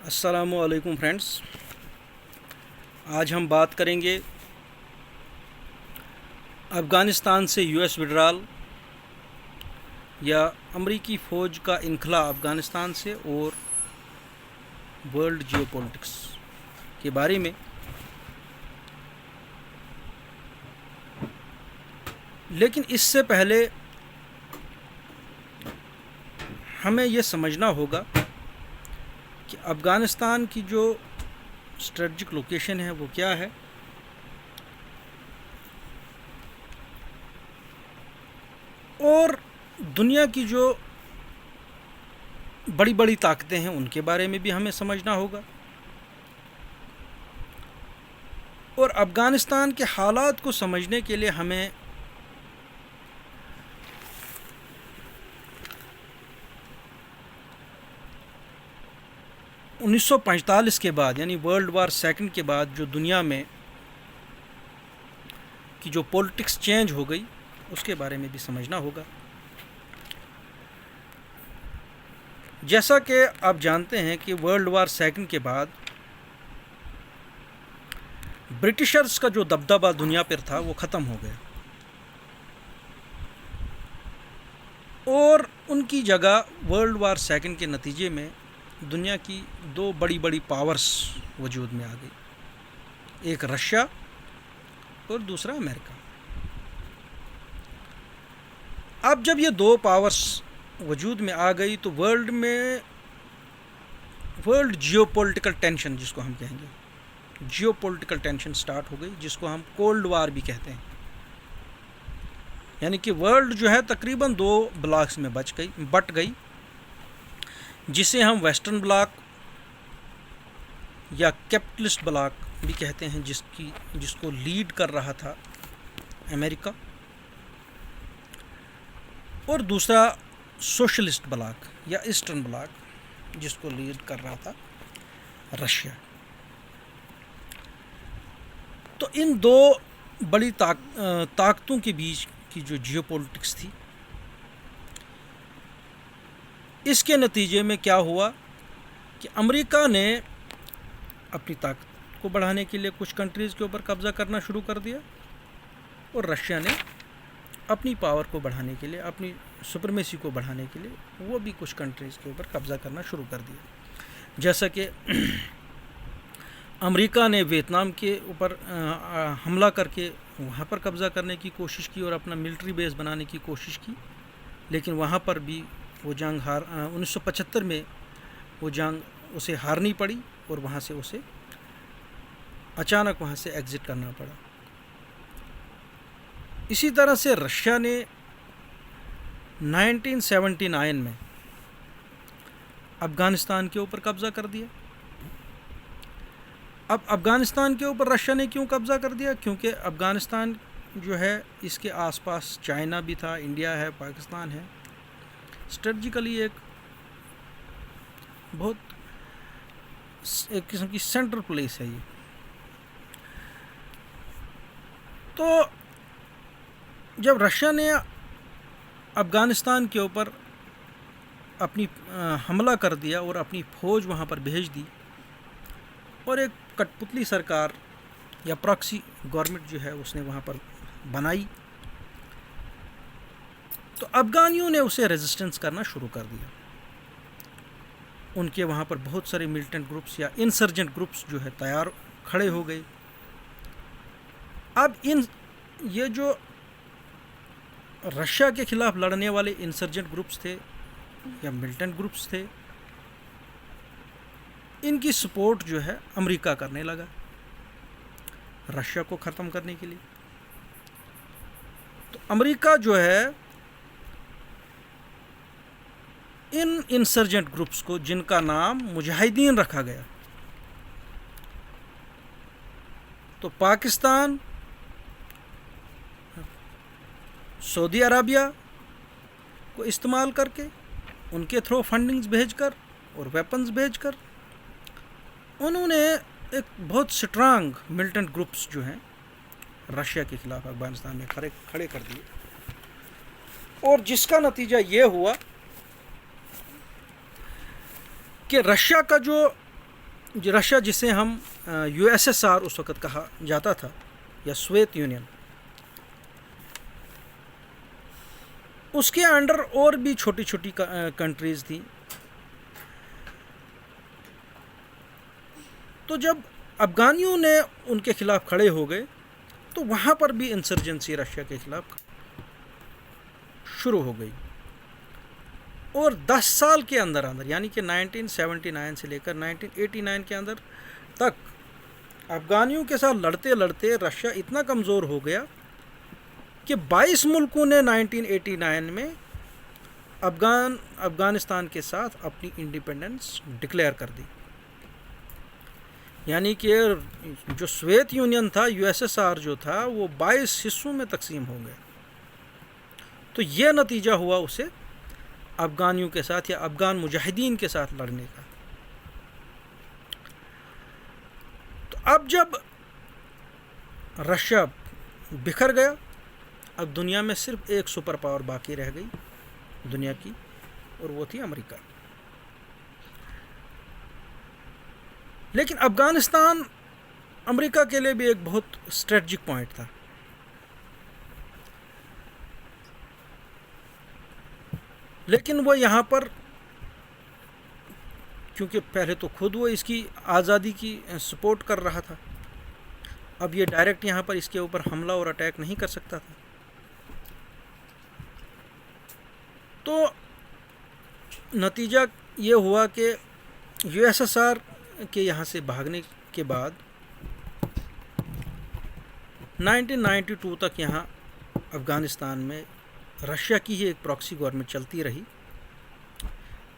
السلام علیکم فرینڈس، آج ہم بات کریں گے افغانستان سے یو ایس وڈرال یا امریکی فوج کا انخلا افغانستان سے اور ورلڈ جیو پولیٹکس کے بارے میں۔ لیکن اس سے پہلے ہمیں یہ سمجھنا ہوگا کہ افغانستان کی جو اسٹریٹجک لوکیشن ہے وہ کیا ہے، اور دنیا کی جو بڑی بڑی طاقتیں ہیں ان کے بارے میں بھی ہمیں سمجھنا ہوگا، اور افغانستان کے حالات کو سمجھنے کے لیے ہمیں انیس سو پینتالیس کے بعد یعنی ورلڈ وار سیکنڈ کے بعد جو دنیا میں کی جو پولیٹکس چینج ہو گئی اس کے بارے میں بھی سمجھنا ہوگا۔ جیسا کہ آپ جانتے ہیں کہ ورلڈ وار سیکنڈ کے بعد برٹشرز کا جو دبدبہ دنیا پر تھا وہ ختم ہو گیا، اور ان کی جگہ ورلڈ وار سیکنڈ کے نتیجے میں دنیا کی دو بڑی بڑی پاورز وجود میں آ گئی، ایک رشیا اور دوسرا امریکہ۔ اب جب یہ دو پاورز وجود میں آ گئی تو ورلڈ جیو پولیٹیکل ٹینشن، جس کو ہم کہیں گے جیو پولیٹیکل ٹینشن سٹارٹ ہو گئی، جس کو ہم کولڈ وار بھی کہتے ہیں۔ یعنی کہ ورلڈ جو ہے تقریباً دو بلاکس میں بٹ گئی، جسے ہم ویسٹرن بلاک یا کیپٹلسٹ بلاک بھی کہتے ہیں، جس کو لیڈ کر رہا تھا امریکہ، اور دوسرا سوشلسٹ بلاک یا ایسٹرن بلاک، جس کو لیڈ کر رہا تھا رشیا۔ تو ان دو بڑی طاقتوں کے بیچ کی جو جیو پولیٹکس تھی، اس کے نتیجے میں کیا ہوا کہ امریکہ نے اپنی طاقت کو بڑھانے کے لیے کچھ کنٹریز کے اوپر قبضہ کرنا شروع کر دیا، اور رشیا نے اپنی پاور کو بڑھانے کے لیے، اپنی سپرمیسی کو بڑھانے کے لیے وہ بھی کچھ کنٹریز کے اوپر قبضہ کرنا شروع کر دیا۔ جیسا کہ امریکہ نے ویتنام کے اوپر حملہ کر کے وہاں پر قبضہ کرنے کی کوشش کی اور اپنا ملٹری بیس بنانے کی کوشش کی، لیکن وہاں پر بھی وہ جنگ 1975 میں وہ جنگ اسے ہارنی پڑی، اور وہاں سے اسے اچانک وہاں سے ایگزٹ کرنا پڑا۔ اسی طرح سے رشیا نے 1979 میں افغانستان کے اوپر قبضہ کر دیا۔ اب افغانستان کے اوپر رشیا نے کیوں قبضہ کر دیا؟ کیونکہ افغانستان جو ہے اس کے آس پاس چائنا بھی تھا، انڈیا ہے، پاکستان ہے، اسٹریٹجیکلی ایک قسم کی سینٹرل پلیس ہے یہ۔ تو جب رشیا نے افغانستان کے اوپر اپنی حملہ کر دیا اور اپنی فوج وہاں پر بھیج دی، اور ایک کٹ پتلی سرکار یا پراکسی گورنمنٹ جو ہے اس نے وہاں پر بنائی، تو افغانیوں نے اسے ریزسٹنس کرنا شروع کر دیا۔ ان کے وہاں پر بہت سارے ملیٹنٹ گروپس یا انسرجنٹ گروپس جو ہے تیار کھڑے ہو گئے۔ اب یہ جو رشیا کے خلاف لڑنے والے انسرجنٹ گروپس تھے یا ملیٹنٹ گروپس تھے، ان کی سپورٹ جو ہے امریکہ کرنے لگا رشیا کو ختم کرنے کے لیے۔ تو امریکہ جو ہے ان انسرجنٹ گروپس کو، جن کا نام مجاہدین رکھا گیا، تو پاکستان، سعودی عربیہ کو استعمال کر کے، ان کے تھرو فنڈنگز بھیج کر اور ویپنز بھیج کر، انہوں نے ایک بہت سٹرانگ ملیٹنٹ گروپس جو ہیں رشیا کے خلاف افغانستان میں کھڑے کر دیے، اور جس کا نتیجہ یہ ہوا کہ رشیا کا جو رشیا جسے ہم USSR اس وقت کہا جاتا تھا یا سوویت یونین، اس کے انڈر اور بھی چھوٹی چھوٹی کنٹریز تھیں. تو جب افغانیوں نے ان کے خلاف کھڑے ہو گئے تو وہاں پر بھی انسرجنسی رشیا کے خلاف شروع ہو گئی، اور 10 سال کے اندر یعنی کہ 1979 سے لے کر 1989 کے اندر تک افغانیوں کے ساتھ لڑتے لڑتے رشیا اتنا کمزور ہو گیا کہ 22 ملکوں نے 1989 میں افغانستان کے ساتھ اپنی انڈیپینڈنس ڈکلیئر کر دی. یعنی کہ جو سوویت یونین تھا، USSR جو تھا، وہ 22 حصوں میں تقسیم ہو گیا. تو یہ نتیجہ ہوا اسے افغانیوں کے ساتھ یا افغان مجاہدین کے ساتھ لڑنے کا. تو اب جب رشیا بکھر گیا، اب دنیا میں صرف ایک سپر پاور باقی رہ گئی دنیا کی، اور وہ تھی امریکہ. لیکن افغانستان امریکہ کے لیے بھی ایک بہت اسٹریٹجک پوائنٹ تھا. لیکن وہ یہاں پر کیونکہ پہلے تو خود وہ اس کی آزادی کی سپورٹ کر رہا تھا، اب یہ ڈائریکٹ یہاں پر اس کے اوپر حملہ اور اٹیک نہیں کر سکتا تھا. تو نتیجہ یہ ہوا کہ USSR کے یہاں سے بھاگنے کے بعد 1992 تک یہاں افغانستان میں رشیا کی ہی ایک پراکسی گورنمنٹ چلتی رہی.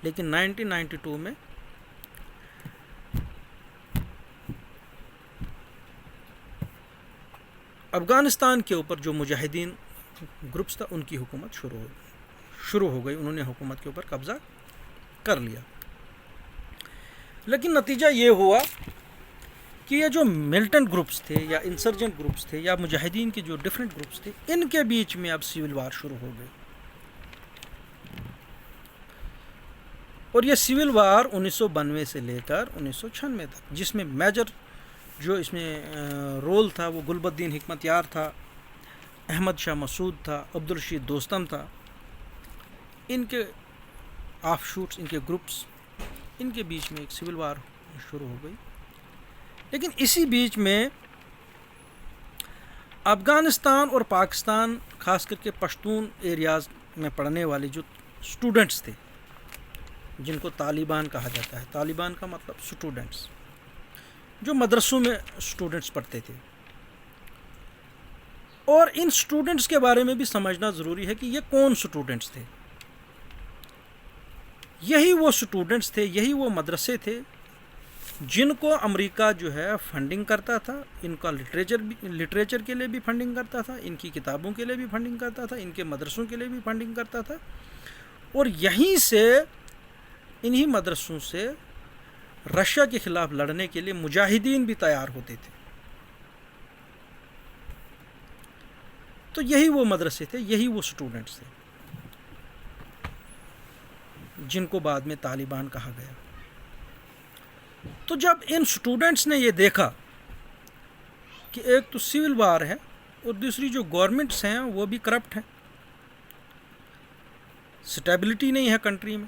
لیکن 1992 میں افغانستان کے اوپر جو مجاہدین گروپس تھا ان کی حکومت شروع ہو گئی، انہوں نے حکومت کے اوپر قبضہ کر لیا. لیکن نتیجہ یہ ہوا کہ یہ جو ملٹنٹ گروپس تھے یا انسرجنٹ گروپس تھے یا مجاہدین کے جو ڈیفرنٹ گروپس تھے، ان کے بیچ میں اب سول وار شروع ہو گئی. اور یہ سول وار 1992 سے لے کر 1996 تک، جس میں میجر جو اس میں رول تھا وہ گلب الدین حکمت یار تھا، احمد شاہ مسعود تھا، عبدالرشید دوستم تھا. ان کے آف شوٹس، ان کے گروپس، ان کے بیچ میں ایک سول وار شروع ہو گئی. لیکن اسی بیچ میں افغانستان اور پاکستان، خاص کر کے پشتون ایریاز میں پڑھنے والے جو اسٹوڈنٹس تھے، جن کو طالبان کہا جاتا ہے، طالبان کا مطلب اسٹوڈنٹس، جو مدرسوں میں اسٹوڈنٹس پڑھتے تھے. اور ان اسٹوڈنٹس کے بارے میں بھی سمجھنا ضروری ہے کہ یہ کون اسٹوڈنٹس تھے. یہی وہ اسٹوڈنٹس تھے، یہی وہ مدرسے تھے جن کو امریکہ جو ہے فنڈنگ کرتا تھا. ان کا لٹریچر کے لیے بھی فنڈنگ کرتا تھا، ان کی کتابوں کے لیے بھی فنڈنگ کرتا تھا، ان کے مدرسوں کے لیے بھی فنڈنگ کرتا تھا. اور یہیں سے، انہی مدرسوں سے رشیا کے خلاف لڑنے کے لیے مجاہدین بھی تیار ہوتے تھے. تو یہی وہ مدرسے تھے، یہی وہ اسٹوڈنٹس تھے جن کو بعد میں طالبان کہا گیا. تو جب ان اسٹوڈنٹس نے یہ دیکھا کہ ایک تو سول وار ہے اور دوسری جو گورنمنٹس ہیں وہ بھی کرپٹ ہیں، سٹیبلٹی نہیں ہے کنٹری میں.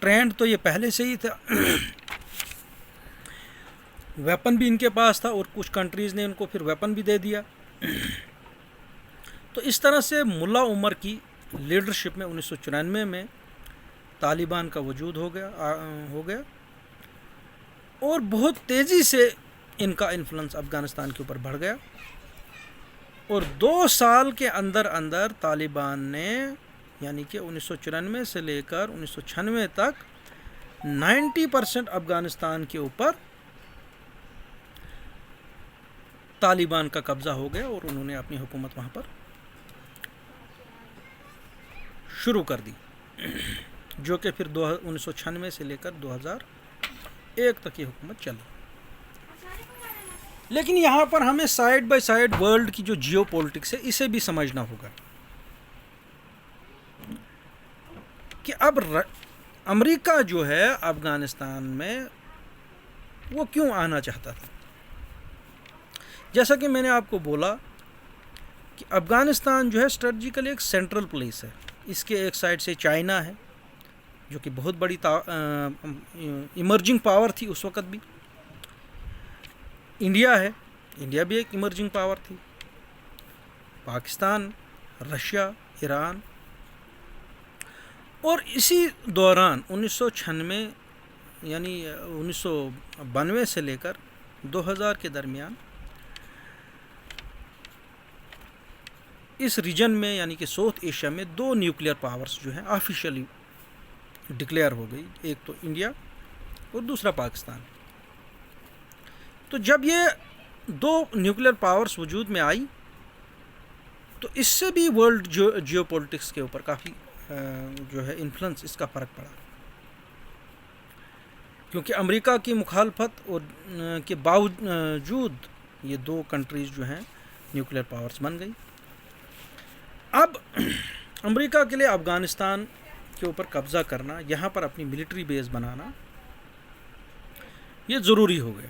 ٹرینڈ تو یہ پہلے سے ہی تھا، ویپن بھی ان کے پاس تھا اور کچھ کنٹریز نے ان کو پھر ویپن بھی دے دیا. تو اس طرح سے ملا عمر کی لیڈرشپ میں 1994 میں طالبان کا وجود ہو گیا اور بہت تیزی سے ان کا انفلوئنس افغانستان کے اوپر بڑھ گیا. اور 2 سال کے اندر طالبان نے، یعنی کہ 1994 سے لے کر 1996 تک 90% افغانستان کے اوپر طالبان کا قبضہ ہو گیا اور انہوں نے اپنی حکومت وہاں پر شروع کر دی، جو کہ پھر 1996 سے لے کر 2001 تک یہ حکومت چلی. لیکن یہاں پر ہمیں سائیڈ بائی سائیڈ ورلڈ کی جو جیو پولیٹکس ہے اسے بھی سمجھنا ہوگا کہ اب امریکہ جو ہے افغانستان میں وہ کیوں آنا چاہتا تھا؟ جیسا کہ میں نے آپ کو بولا کہ افغانستان جو ہے اسٹریٹجیکلی ایک سینٹرل پلیس ہے. اس کے ایک سائڈ سے چائنا ہے جو کہ بہت بڑی ایمرجنگ پاور تھی اس وقت بھی. انڈیا ہے، انڈیا بھی ایک ایمرجنگ پاور تھی. پاکستان، رشیا، ایران. اور اسی دوران 1996 یعنی 1992 سے لے کر 2000 کے درمیان اس ریجن میں یعنی کہ ساؤتھ ایشیا میں 2 نیوکلیئر پاورز جو ہیں آفیشیلی ڈکلیئر ہو گئی. ایک تو انڈیا اور دوسرا پاکستان. تو جب یہ 2 نیوکلیئر پاورز وجود میں آئی تو اس سے بھی ورلڈ جیو پولیٹکس کے اوپر کافی جو ہے انفلوئنس اس کا فرق پڑا، کیونکہ امریکہ کی مخالفت اور کے باوجود یہ 2 کنٹریز جو ہیں نیوکلیئر پاورز بن گئی. اب امریکہ کے لیے افغانستان کے اوپر قبضہ کرنا، یہاں پر اپنی ملٹری بیس بنانا یہ ضروری ہو گیا.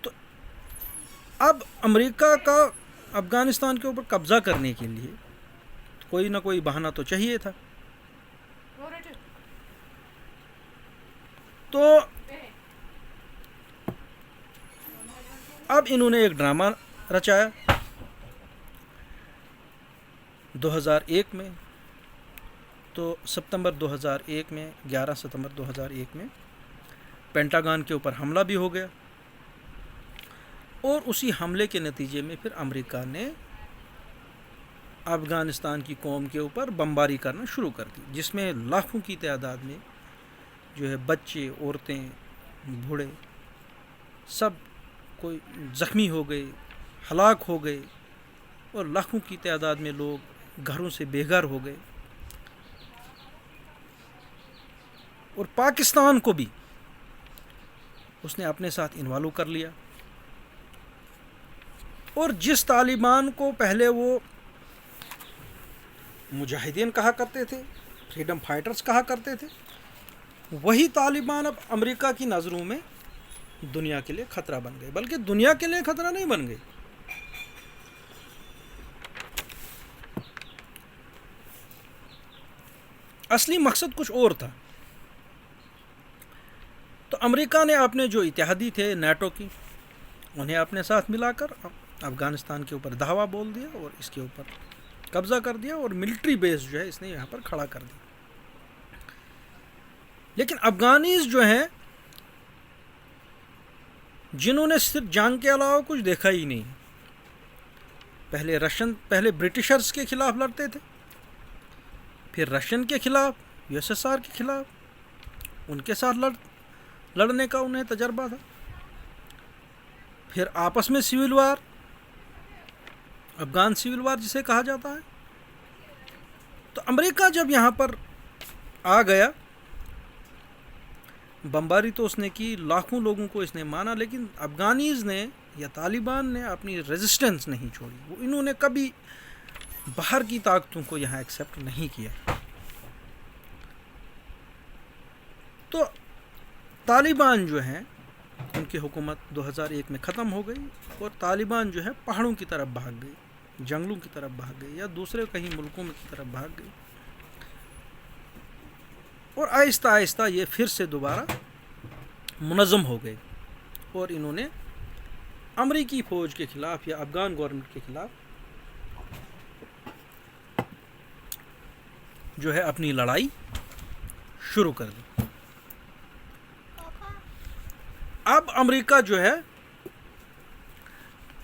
تو اب امریکہ کا افغانستان کے اوپر قبضہ کرنے کے لیے کوئی نہ کوئی بہانہ تو چاہیے تھا. تو اب انہوں نے ایک ڈرامہ رچایا 2001 میں. تو ستمبر 2001 میں 11 ستمبر 2001 میں پینٹاگان کے اوپر حملہ بھی ہو گیا، اور اسی حملے کے نتیجے میں پھر امریکہ نے افغانستان کی قوم کے اوپر بمباری کرنا شروع کر دی، جس میں لاکھوں کی تعداد میں جو ہے بچے، عورتیں، بوڑھے سب کوئی زخمی ہو گئے، ہلاک ہو گئے، اور لاکھوں کی تعداد میں لوگ گھروں سے بے گھر ہو گئے. اور پاکستان کو بھی اس نے اپنے ساتھ انوالو کر لیا. اور جس طالبان کو پہلے وہ مجاہدین کہا کرتے تھے، فریڈم فائٹرز کہا کرتے تھے، وہی طالبان اب امریکہ کی نظروں میں دنیا کے لیے خطرہ بن گئے، بلکہ دنیا کے لیے خطرہ نہیں بن گئے. اصلی مقصد کچھ اور تھا. تو امریکہ نے اپنے جو اتحادی تھے نیٹو کی، انہیں اپنے ساتھ ملا کر افغانستان کے اوپر دھاوا بول دیا اور اس کے اوپر قبضہ کر دیا، اور ملٹری بیس جو ہے اس نے یہاں پر کھڑا کر دیا. لیکن افغانیز جو ہیں جنہوں نے صرف جنگ کے علاوہ کچھ دیکھا ہی نہیں، پہلے برٹشرز کے خلاف لڑتے تھے، پھر رشین کے خلاف، USSR کے خلاف، ان کے ساتھ لڑنے کا انہیں تجربہ تھا. پھر آپس میں civil war, Afghan civil war جسے کہا جاتا ہے. تو امریکہ جب یہاں پر آ گیا، بمباری تو اس نے کی، لاکھوں لوگوں کو اس نے مانا، لیکن افغانیز نے یا طالبان نے اپنی ریزسٹنس نہیں چھوڑی. وہ انہوں نے کبھی باہر کی طاقتوں کو یہاں ایکسیپٹ نہیں کیا. تو طالبان جو ہیں ان کی حکومت 2001 میں ختم ہو گئی، اور طالبان جو ہے پہاڑوں کی طرف بھاگ گئی، جنگلوں کی طرف بھاگ گئی، یا دوسرے کہیں ملکوں کی طرف بھاگ گئی. اور آہستہ آہستہ یہ پھر سے دوبارہ منظم ہو گئے، اور انہوں نے امریکی فوج کے خلاف یا افغان گورنمنٹ کے خلاف جو ہے اپنی لڑائی شروع کر دی. اب امریکہ جو ہے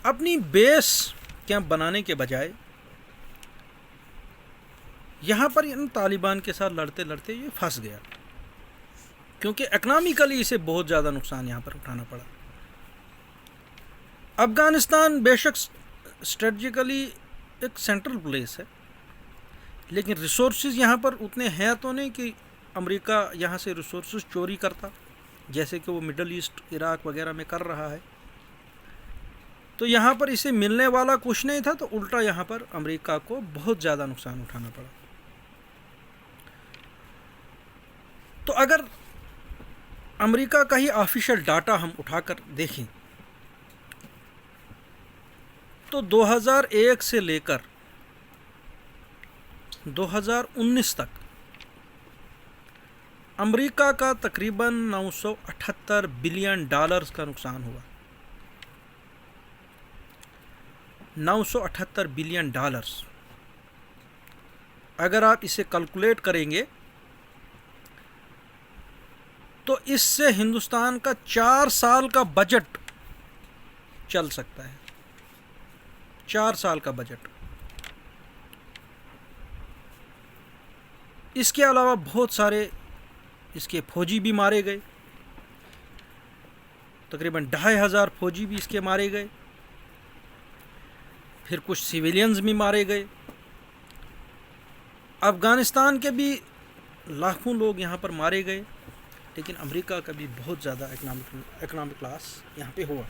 اپنی بیس کیمپ بنانے کے بجائے یہاں پر ان طالبان کے ساتھ لڑتے لڑتے یہ پھنس گیا، کیونکہ اکنامیکلی اسے بہت زیادہ نقصان یہاں پر اٹھانا پڑا. افغانستان بے شک اسٹریٹجیکلی ایک سینٹرل پلیس ہے، لیکن ریسورسز یہاں پر اتنے ہیں تو نہیں کہ امریکہ یہاں سے ریسورسز چوری کرتا، جیسے کہ وہ مڈل ایسٹ، عراق وغیرہ میں کر رہا ہے. تو یہاں پر اسے ملنے والا کچھ نہیں تھا، تو الٹا یہاں پر امریکہ کو بہت زیادہ نقصان اٹھانا پڑا. تو اگر امریکہ کا ہی آفیشیل ڈاٹا ہم اٹھا کر دیکھیں تو 2001 سے لے کر 2019 تک امریکہ کا تقریباً $978 بلین کا نقصان ہوا. $978 بلین. اگر آپ اسے کیلکولیٹ کریں گے تو اس سے ہندوستان کا 4 سال کا بجٹ چل سکتا ہے. 4 سال کا بجٹ. اس کے علاوہ بہت سارے اس کے فوجی بھی مارے گئے. تقریباً 2500 فوجی بھی اس کے مارے گئے. پھر کچھ سویلینز بھی مارے گئے. افغانستان کے بھی لاکھوں لوگ یہاں پر مارے گئے. لیکن امریکہ کا بھی بہت زیادہ اکنامک لاس یہاں پہ ہوا.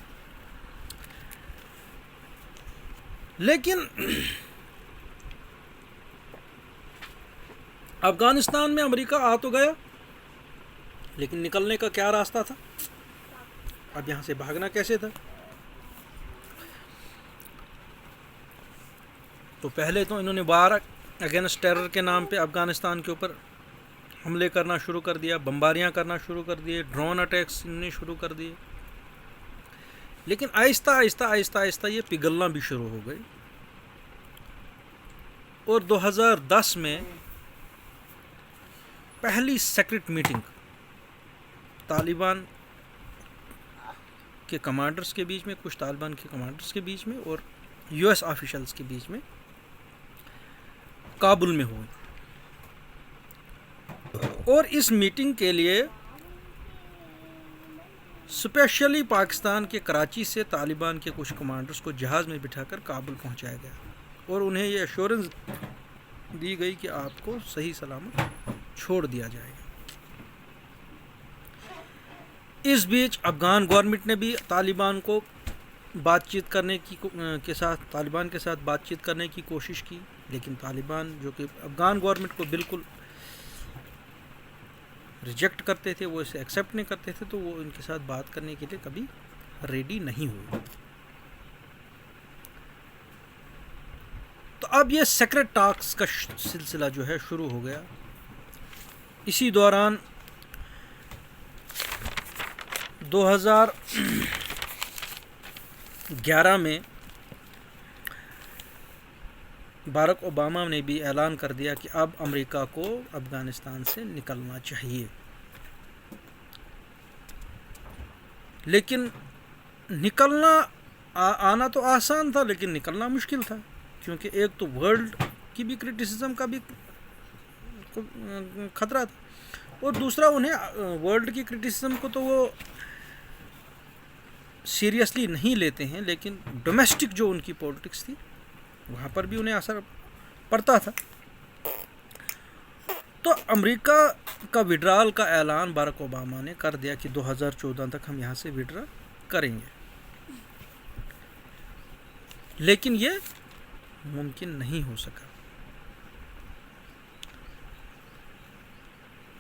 لیکن افغانستان میں امریکہ آ تو گیا, لیکن نکلنے کا کیا راستہ تھا؟ اب یہاں سے بھاگنا کیسے تھا؟ تو پہلے تو انہوں نے وار اگینسٹ ٹیرر کے نام پہ افغانستان کے اوپر حملے کرنا شروع کر دیا, بمباریاں کرنا شروع کر دیے, ڈرون اٹیکس انہوں نے شروع کر دیے. لیکن آہستہ آہستہ آہستہ آہستہ یہ پگھلنا بھی شروع ہو گئی. اور 2010 میں پہلی سیکرٹ میٹنگ طالبان کے کمانڈرز کے بیچ میں, کچھ طالبان کے کمانڈرز کے بیچ میں اور یو ایس آفیشلز کے بیچ میں کابل میں ہوئی. اور اس میٹنگ کے لیے اسپیشلی پاکستان کے کراچی سے طالبان کے کچھ کمانڈرز کو جہاز میں بٹھا کر کابل پہنچایا گیا اور انہیں یہ ایشورنس دی گئی کہ آپ کو صحیح سلامت چھوڑ دیا جائے گا. اس بیچ افغان گورنمنٹ نے بھی طالبان کو طالبان کے ساتھ بات چیت کرنے کی کوشش کی. لیکن طالبان جو کہ افغان گورنمنٹ کو بالکل ریجیکٹ کرتے تھے, وہ اسے ایکسیپٹ نہیں کرتے تھے, تو وہ ان کے ساتھ بات کرنے کے لیے کبھی ریڈی نہیں ہوئے. تو اب یہ سیکرٹ ٹاکس کا سلسلہ جو ہے شروع ہو گیا. اسی دوران 2011 میں باراک اوباما نے بھی اعلان کر دیا کہ اب امریکہ کو افغانستان سے نکلنا چاہیے. لیکن آنا تو آسان تھا, لیکن نکلنا مشکل تھا, کیونکہ ایک تو ورلڈ کی بھی کرٹیسزم کا بھی خطرہ تھا, اور دوسرا انہیں ورلڈ کی کرٹیسزم کو تو وہ سیریسلی نہیں لیتے ہیں, لیکن ڈومیسٹک جو ان کی پولیٹکس تھی وہاں پر بھی انہیں اثر پڑتا تھا. تو امریکہ کا وڈرال کا اعلان باراک اوباما نے کر دیا کہ 2014 تک ہم یہاں سے وڈرا کریں گے. لیکن یہ ممکن نہیں ہو سکا.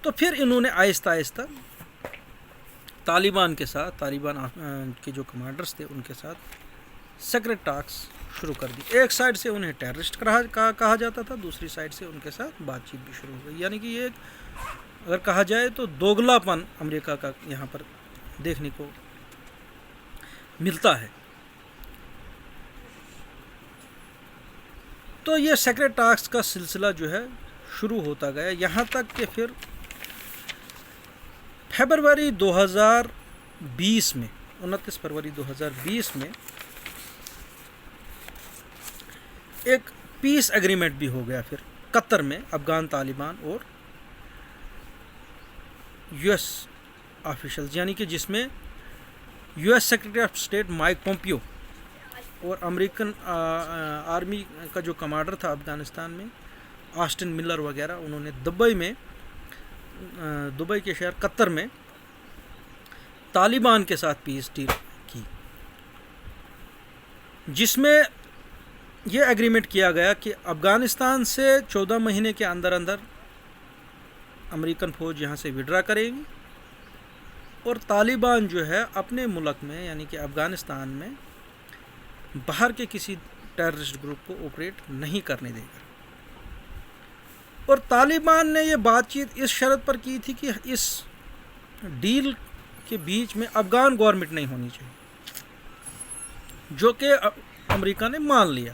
تو پھر انہوں نے آہستہ آہستہ طالبان کے جو کمانڈرز تھے ان کے ساتھ سیکرٹ ٹاکس شروع کر دی. ایک سائڈ سے انہیں ٹیررسٹ کہا جاتا تھا, دوسری سائڈ سے ان کے ساتھ بات چیت بھی شروع ہو گئی. یعنی کہ یہ اگر کہا جائے تو دوگلا پن امریکہ کا یہاں پر دیکھنے کو ملتا ہے. تو یہ سیکرٹ ٹاکس کا سلسلہ جو ہے شروع ہوتا گیا, یہاں تک کہ پھر فروری 2020 میں 29 فروری 2020 میں ایک پیس ایگریمنٹ بھی ہو گیا پھر قطر میں افغان طالبان اور یو ایس آفیشلز, یعنی کہ جس میں U S secretary of state mic Pompeo اور امریکن آرمی کا جو کمانڈر تھا افغانستان میں آسٹن ملر وغیرہ, انہوں نے دبئی کے شہر قطر میں طالبان کے ساتھ پیس ڈیل کی, جس میں یہ ایگریمنٹ کیا گیا کہ افغانستان سے 14 مہینے کے اندر اندر امریکن فوج یہاں سے وڈرا کرے گی اور طالبان جو ہے اپنے ملک میں یعنی کہ افغانستان میں باہر کے کسی ٹیررسٹ گروپ کو آپریٹ نہیں کرنے دے گا. اور طالبان نے یہ بات چیت اس شرط پر کی تھی کہ اس ڈیل کے بیچ میں افغان گورنمنٹ نہیں ہونی چاہیے, جو کہ امریکہ نے مان لیا.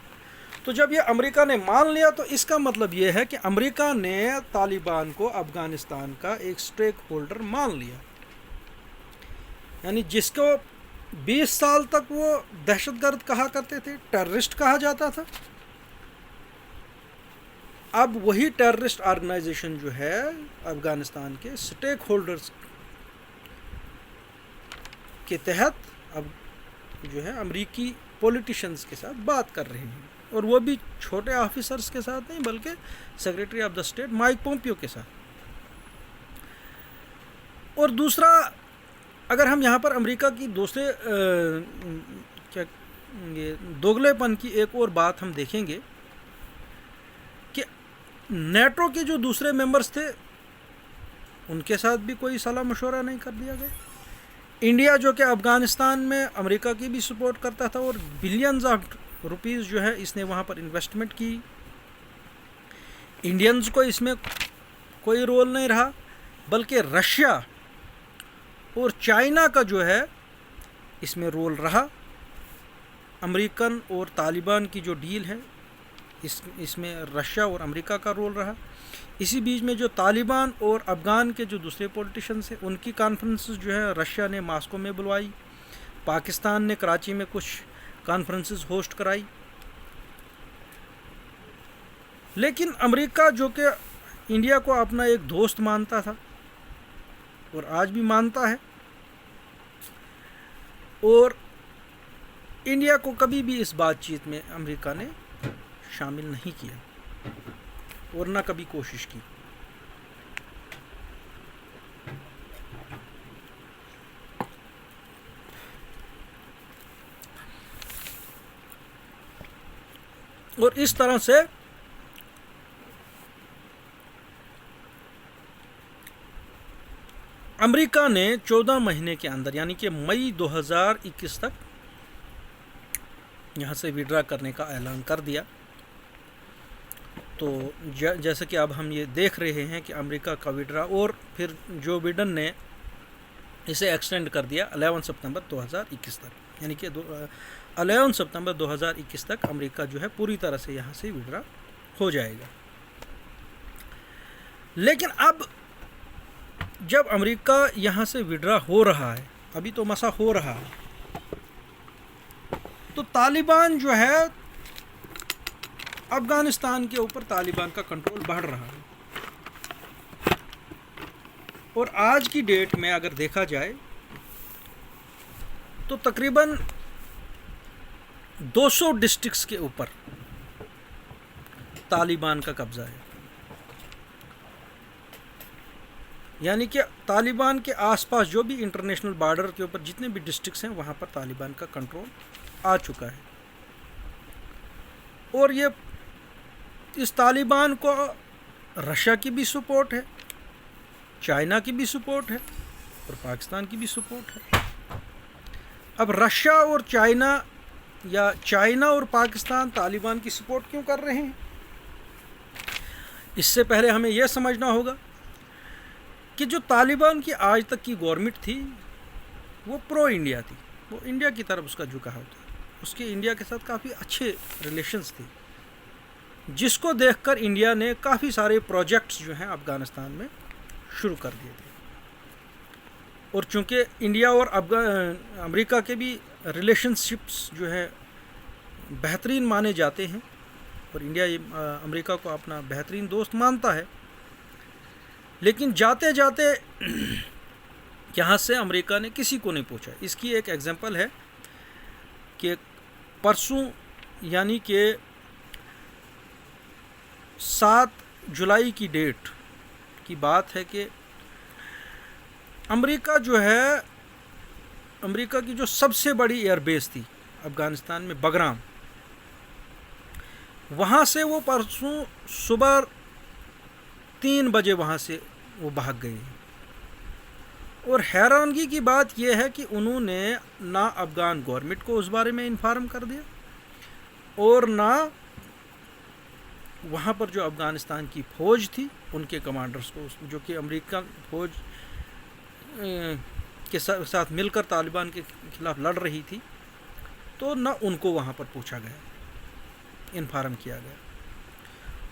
تو جب یہ امریکہ نے مان لیا تو اس کا مطلب یہ ہے کہ امریکہ نے طالبان کو افغانستان کا ایک سٹیک ہولڈر مان لیا, یعنی جس کو 20 سال تک وہ دہشت گرد کہا کرتے تھے, ٹیررسٹ کہا جاتا تھا, اب وہی ٹیررسٹ آرگنائزیشن جو ہے افغانستان کے سٹیک ہولڈرز کے تحت اب جو ہے امریکی پولیٹیشنز کے ساتھ بات کر رہے ہیں, اور وہ بھی چھوٹے آفیسرز کے ساتھ نہیں بلکہ secretary of the state mic Pompeo کے ساتھ. اور دوسرا, اگر ہم یہاں پر امریکہ کی دوسرے دوگلے پن کی ایک اور بات ہم دیکھیں گے کہ نیٹو کے جو دوسرے ممبرز تھے ان کے ساتھ بھی کوئی صلاح مشورہ نہیں کر دیا گیا. انڈیا جو کہ افغانستان میں امریکہ کی بھی سپورٹ کرتا تھا اور بلینز آف روپیز جو ہے اس نے وہاں پر انویسٹمنٹ کی, انڈینز کو اس میں کوئی رول نہیں رہا, بلکہ رشیا اور چائنا کا جو ہے اس میں رول رہا. امریکن اور طالبان کی جو ڈیل ہے اس میں رشیا اور امریکہ کا رول رہا. اسی بیچ میں جو طالبان اور افغان کے جو دوسرے پولیٹیشنز ہیں ان کی کانفرنسز جو ہے رشیا نے ماسکو میں بلوائی, پاکستان نے کراچی میں کچھ کانفرنسز ہوسٹ کرائی. لیکن امریکہ جو کہ انڈیا کو اپنا ایک دوست مانتا تھا اور آج بھی مانتا ہے, اور انڈیا کو کبھی بھی اس بات چیت میں امریکہ نے شامل نہیں کیا اور نہ کبھی کوشش کی. اور اس طرح سے امریکہ نے 14 مہینے کے اندر یعنی کہ مئی 2021 تک یہاں سے وڈرا کرنے کا اعلان کر دیا. تو جیسا کہ اب ہم یہ دیکھ رہے ہیں کہ امریکہ کا وڈرا, اور پھر جو بائیڈن نے اسے ایکسٹینڈ کر دیا 11 سپتمبر 2021 تک, یعنی کہ 11 سپتمبر 2021 تک امریکہ جو ہے پوری طرح سے یہاں سے وڈرا ہو جائے گا. لیکن اب جب امریکہ یہاں سے وڈرا ہو رہا ہے, ابھی تو مسا ہو رہا ہے, تو طالبان جو ہے افغانستان کے اوپر طالبان کا کنٹرول بڑھ رہا ہے. اور آج کی ڈیٹ میں اگر دیکھا جائے تو تقریباً 200 ڈسٹرکٹس کے اوپر طالبان کا قبضہ ہے. یعنی کہ طالبان کے آس پاس جو بھی انٹرنیشنل بارڈر کے اوپر جتنے بھی ڈسٹرکٹس ہیں وہاں پر طالبان کا کنٹرول آ چکا ہے. اور یہ اس طالبان کو رشیا کی بھی سپورٹ ہے, چائنا کی بھی سپورٹ ہے اور پاکستان کی بھی سپورٹ ہے. اب رشیا اور چائنا یا چائنا اور پاکستان طالبان کی سپورٹ کیوں کر رہے ہیں؟ اس سے پہلے ہمیں یہ سمجھنا ہوگا کہ جو طالبان کی آج تک کی گورنمنٹ تھی وہ پرو انڈیا تھی, وہ انڈیا کی طرف اس کا جھکاؤ تھا, اس کے انڈیا کے ساتھ کافی اچھے ریلیشنز تھے, جس کو دیکھ کر انڈیا نے کافی سارے پروجیکٹس جو ہیں افغانستان میں شروع کر دیے تھے. اور چونکہ انڈیا اور امریکہ کے بھی ریلیشن شپس جو ہے بہترین مانے جاتے ہیں اور انڈیا امریکہ کو اپنا بہترین دوست مانتا ہے, لیکن جاتے جاتے یہاں سے امریکہ نے کسی کو نہیں پوچھا. اس کی ایک ایگزامپل ہے کہ پرسوں یعنی کہ 7 جولائی کی ڈیٹ کی بات ہے کہ امریکہ جو ہے امریکہ کی جو سب سے بڑی ایئر بیس تھی افغانستان میں بگرام, وہاں سے وہ پرسوں صبح 3 بجے وہاں سے وہ بھاگ گئے. اور حیرانگی کی بات یہ ہے کہ انہوں نے نہ افغان گورنمنٹ کو اس بارے میں انفارم کر دیا اور نہ وہاں پر جو افغانستان کی فوج تھی ان کے کمانڈرز کو، جو کہ امریکہ فوج کے ساتھ مل کر طالبان کے خلاف لڑ رہی تھی، تو نہ ان کو وہاں پر پوچھا گیا، انفارم کیا گیا.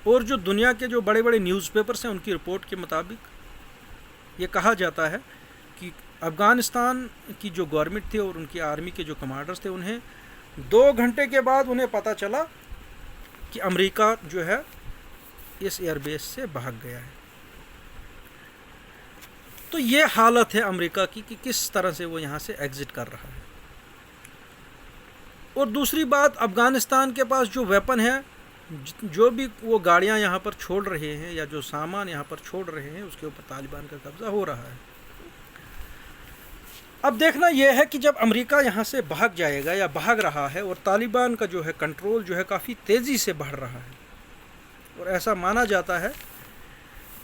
اور جو دنیا کے جو بڑے بڑے نیوز پیپرز ہیں ان کی رپورٹ کے مطابق یہ کہا جاتا ہے کہ افغانستان کی جو گورنمنٹ تھی اور ان کی آرمی کے جو کمانڈرز تھے، انہیں 2 گھنٹے کے بعد انہیں پتہ چلا کہ امریکہ جو ہے اس ایئر بیس سے بھاگ گیا ہے. تو یہ حالت ہے امریکہ کی کہ کس طرح سے وہ یہاں سے ایگزٹ کر رہا ہے. اور دوسری بات، افغانستان کے پاس جو ویپن ہے، جو بھی وہ گاڑیاں یہاں پر چھوڑ رہے ہیں یا جو سامان یہاں پر چھوڑ رہے ہیں، اس کے اوپر طالبان کا قبضہ ہو رہا ہے. اب دیکھنا یہ ہے کہ جب امریکہ یہاں سے بھاگ جائے گا یا بھاگ رہا ہے اور طالبان کا جو ہے کنٹرول جو ہے کافی تیزی سے بڑھ رہا ہے، اور ایسا مانا جاتا ہے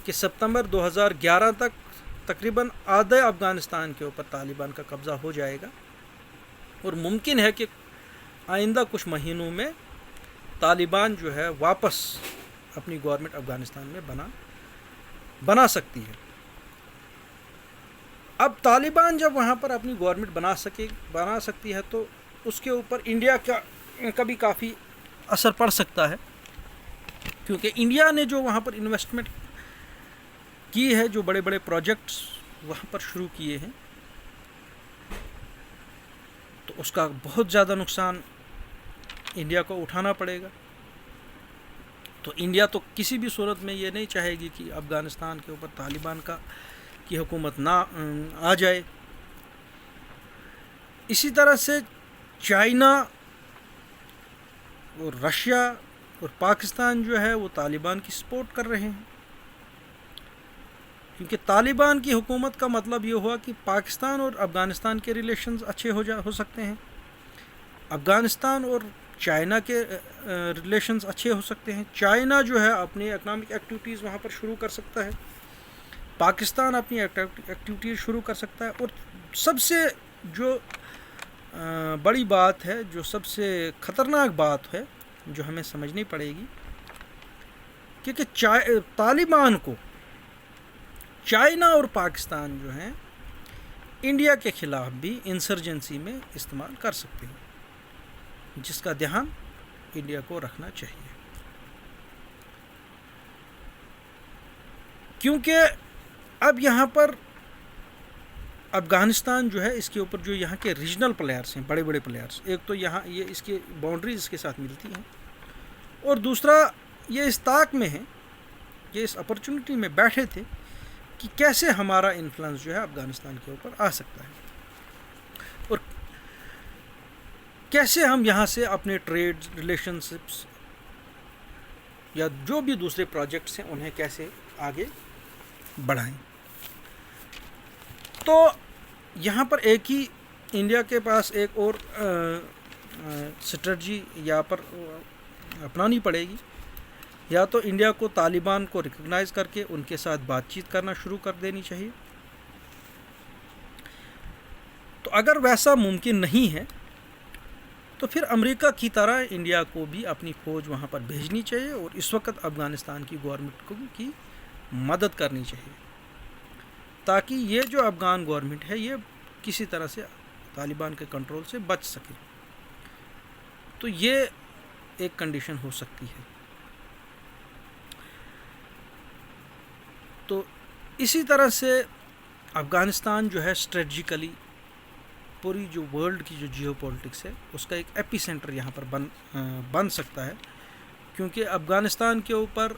کہ ستمبر 2011 تک تقریباً آدھے افغانستان کے اوپر طالبان کا قبضہ ہو جائے گا، اور ممکن ہے کہ آئندہ کچھ مہینوں میں طالبان جو ہے واپس اپنی گورنمنٹ افغانستان میں بنا سکتی ہے. اب طالبان جب وہاں پر اپنی گورنمنٹ بنا سکتی ہے تو اس کے اوپر انڈیا کا بھی کافی اثر پڑ سکتا ہے، کیونکہ انڈیا نے جو وہاں پر انویسٹمنٹ کی ہے، جو بڑے بڑے پروجیکٹس وہاں پر شروع کیے ہیں، تو اس کا بہت زیادہ نقصان انڈیا کو اٹھانا پڑے گا. تو انڈیا تو کسی بھی صورت میں یہ نہیں چاہے گی کہ افغانستان کے اوپر طالبان کی حکومت نہ آ جائے. اسی طرح سے چائنا اور رشیا اور پاکستان جو ہے وہ طالبان کی سپورٹ کر رہے ہیں، کیونکہ طالبان کی حکومت کا مطلب یہ ہوا کہ پاکستان اور افغانستان کے ریلیشنز اچھے ہو سکتے ہیں، افغانستان اور چائنا کے ریلیشنز اچھے ہو سکتے ہیں، چائنا جو ہے اپنی اکنامک ایکٹیویٹیز وہاں پر شروع کر سکتا ہے، پاکستان اپنی ایکٹیویٹیز شروع کر سکتا ہے. اور سب سے جو بڑی بات ہے، جو سب سے خطرناک بات ہے جو ہمیں سمجھنی پڑے گی، کیونکہ طالبان کو چائنا اور پاکستان جو ہیں انڈیا کے خلاف بھی انسرجنسی میں استعمال کر سکتے ہیں، جس کا دھیان انڈیا کو رکھنا چاہیے. کیونکہ اب یہاں پر افغانستان جو ہے، اس کے اوپر جو یہاں کے ریجنل پلیئرس ہیں، بڑے بڑے پلیئرس، ایک تو یہاں یہ اس کی باؤنڈریز اس کے ساتھ ملتی ہیں، اور دوسرا یہ اس طاق میں ہے، یہ اس اپرچونٹی میں بیٹھے تھے کہ کیسے ہمارا انفلوئنس جو ہے افغانستان کے اوپر آ سکتا ہے، اور کیسے ہم یہاں سے اپنے ٹریڈ ریلیشن شپس یا جو بھی دوسرے پروجیکٹس ہیں انہیں کیسے آگے بڑھائیں. تو یہاں پر ایک ہی انڈیا کے پاس ایک اور اسٹریٹجی یہاں پر اپنانی پڑے گی، یا تو انڈیا کو طالبان کو ریکگنائز کر کے ان کے ساتھ بات چیت کرنا شروع کر دینی چاہیے. تو اگر ویسا ممکن نہیں ہے تو پھر امریکہ کی طرح انڈیا کو بھی اپنی فوج وہاں پر بھیجنی چاہیے اور اس وقت افغانستان کی گورنمنٹ کی مدد کرنی چاہیے، تاکہ یہ جو افغان گورنمنٹ ہے یہ کسی طرح سے طالبان کے کنٹرول سے بچ سکے. تو یہ ایک کنڈیشن ہو سکتی ہے. تو اسی طرح سے افغانستان جو ہے اسٹریٹجیکلی پوری جو ورلڈ کی جو جیو پولیٹکس ہے اس کا ایک ایپی سینٹر یہاں پر بن سکتا ہے، کیونکہ افغانستان کے اوپر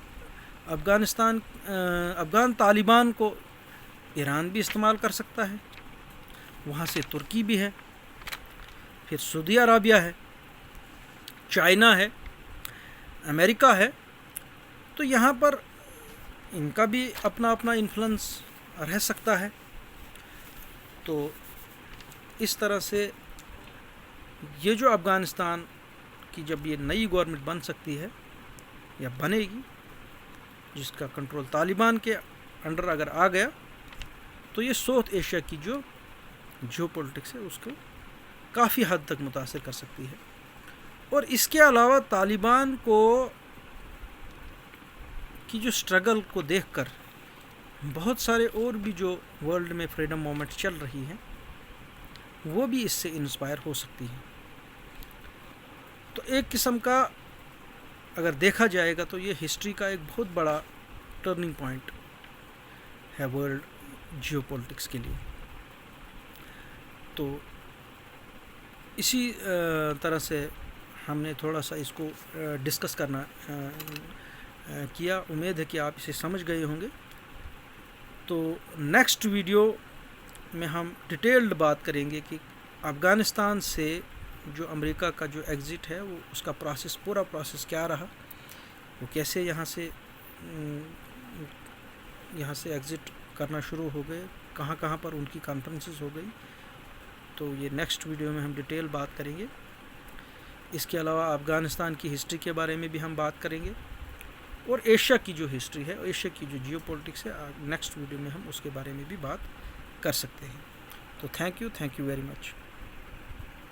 افغان طالبان کو ایران بھی استعمال کر سکتا ہے، وہاں سے ترکی بھی ہے، پھر سعودی عربیہ ہے، چائنا ہے، امریکہ ہے. تو یہاں پر ان کا بھی اپنا انفلوئنس رہ سکتا ہے. تو اس طرح سے یہ جو افغانستان کی جب یہ نئی گورنمنٹ بن سکتی ہے یا بنے گی، جس کا کنٹرول طالبان کے انڈر اگر آ گیا تو یہ ساؤتھ ایشیا کی جو جیو پولیٹکس ہے اس کو کافی حد تک متاثر کر سکتی ہے. اور اس کے علاوہ طالبان کی جو اسٹرگل کو دیکھ کر بہت سارے اور بھی جو ورلڈ میں فریڈم موومنٹ چل رہی ہیں وہ بھی اس سے انسپائر ہو سکتی ہیں. تو ایک قسم کا اگر دیکھا جائے گا تو یہ ہسٹری کا ایک بہت بڑا ٹرننگ پوائنٹ ہے ورلڈ جیو پولیٹکس کے لیے. تو اسی طرح سے ہم نے تھوڑا سا اس کو ڈسکس کرنا کیا. امید ہے کہ آپ اسے سمجھ گئے ہوں گے. تو نیکسٹ ویڈیو میں ہم ڈیٹیلڈ بات کریں گے کہ افغانستان سے جو امریکہ کا جو ایگزٹ ہے وہ اس کا پورا پروسیس کیا رہا, وہ کیسے یہاں سے ایگزٹ کرنا شروع ہو گئے, کہاں کہاں پر ان کی کانفرنسز ہو گئی. تو یہ نیکسٹ ویڈیو میں ہم ڈیٹیل بات کریں گے. اس کے علاوہ افغانستان کی ہسٹری کے بارے میں بھی ہم بات کریں گے, اور ایشیا کی جو ہسٹری ہے, ایشیا کی جو جیو پولیٹکس ہے, نیکسٹ ویڈیو میں ہم اس کے بارے میں بھی بات کر سکتے ہیں. تو تھینک یو ویری مچ.